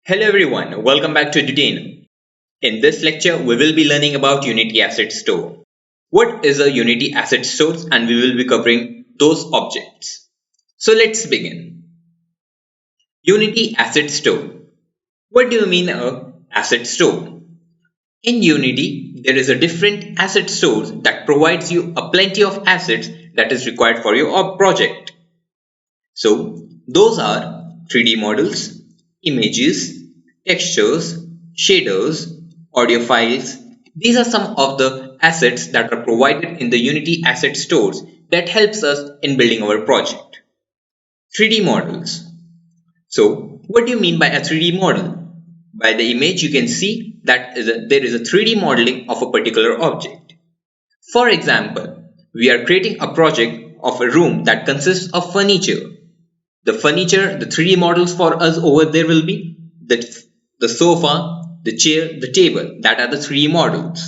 Hello everyone, welcome back to Dudino. In this lecture, we will be learning about Unity Asset Store. What is a Unity Asset Store, and we will be covering those objects. So let's begin. Unity Asset Store. What do you mean a asset store? In Unity, there is a different asset store that provides you a plenty of assets that is required for your project. So those are 3D models, images, textures, shaders, audio files. These are some of the assets that are provided in the Unity asset stores that helps us in building our project. 3D models. So what do you mean by a 3D model? By the image you can see that there is a 3D modeling of a particular object. For example, we are creating a project of a room that consists of furniture. The furniture, the 3D models for us over there will be the sofa, the chair, the table. That are the 3D models.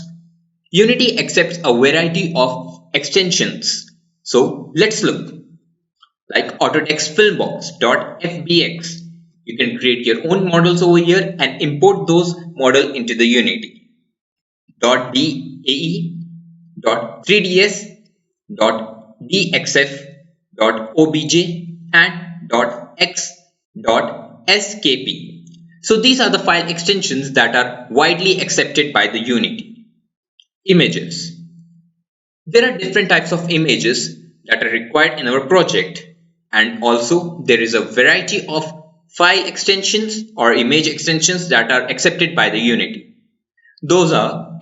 Unity accepts a variety of extensions. So let's look. Like Autodesk Filmbox.fbx. You can create your own models over here and import those models into the Unity. .dae, .3ds, .dxf, .obj and .x.skp. So these are the file extensions that are widely accepted by the Unity. Images. There are different types of images that are required in our project, and also there is a variety of file extensions or image extensions that are accepted by the Unity. Those are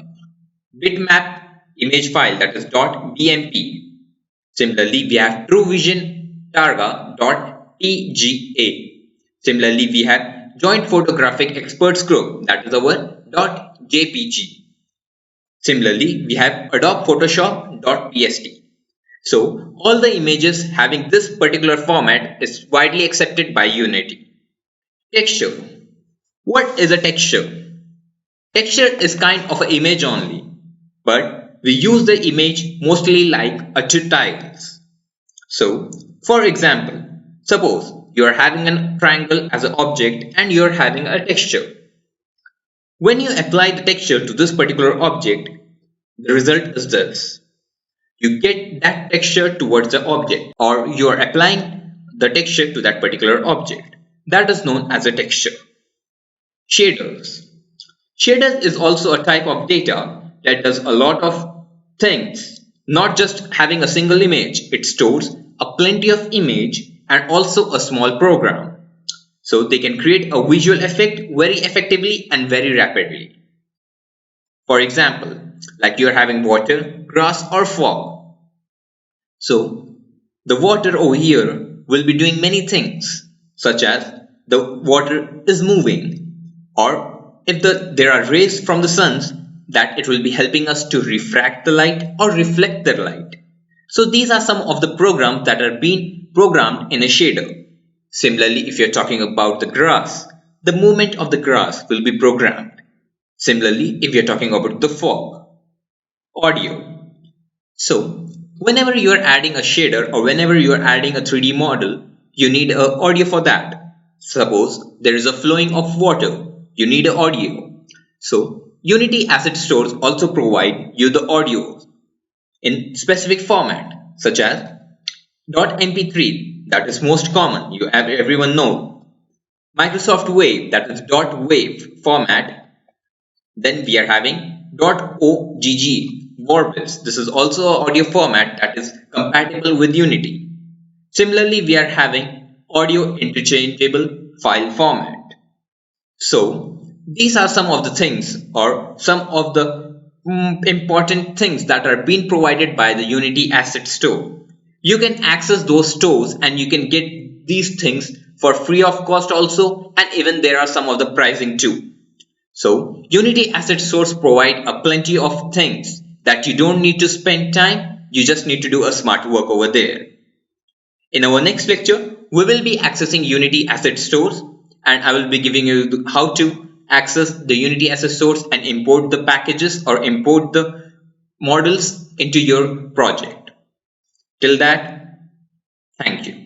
bitmap image file, that is .bmp. Similarly, we have TrueVision Targa.tga. Similarly, we have Joint Photographic Experts Group, that is our .jpg. Similarly, we have Adobe Photoshop.pst. So, all the images having this particular format is widely accepted by Unity. Texture. What is a texture? Texture is kind of an image only, but we use the image mostly like a tiles. So, for example, suppose you are having a triangle as an object and you are having a texture. When you apply the texture to this particular object, the result is this. You get that texture towards the object, or you are applying the texture to that particular object. That is known as a texture. Shaders. Shaders is also a type of data that does a lot of things. Not just having a single image, it stores a plenty of image and also a small program. So they can create a visual effect very effectively and very rapidly. For example, like you are having water, grass or fog. So the water over here will be doing many things, such as the water is moving, or if there are rays from the sun, that it will be helping us to refract the light or reflect the light. So these are some of the programs that are being programmed in a shader. Similarly, if you're talking about the grass, the movement of the grass will be programmed. Similarly, if you're talking about the fog. Audio. So, whenever you are adding a shader or whenever you are adding a 3D model, you need an audio for that. Suppose there is a flowing of water, you need an audio. So, Unity Asset Stores also provide you the audio in specific format, such as .mp3, that is most common, everyone know. Microsoft Wave, that is .wave format. Then we are having .ogg, Vorbis. This is also an audio format that is compatible with Unity. Similarly, we are having audio interchangeable file format. So these are some of the things or some of the important things that are being provided by the Unity Asset Store. You can access those stores and you can get these things for free of cost also, and even there are some of the pricing too. So Unity Asset Stores provide a plenty of things that you don't need to spend time, you just need to do a smart work over there. In our next lecture, we will be accessing Unity Asset Stores, and I will be giving you how to access the Unity Asset Stores and import the packages or import the models into your project. Till that, thank you.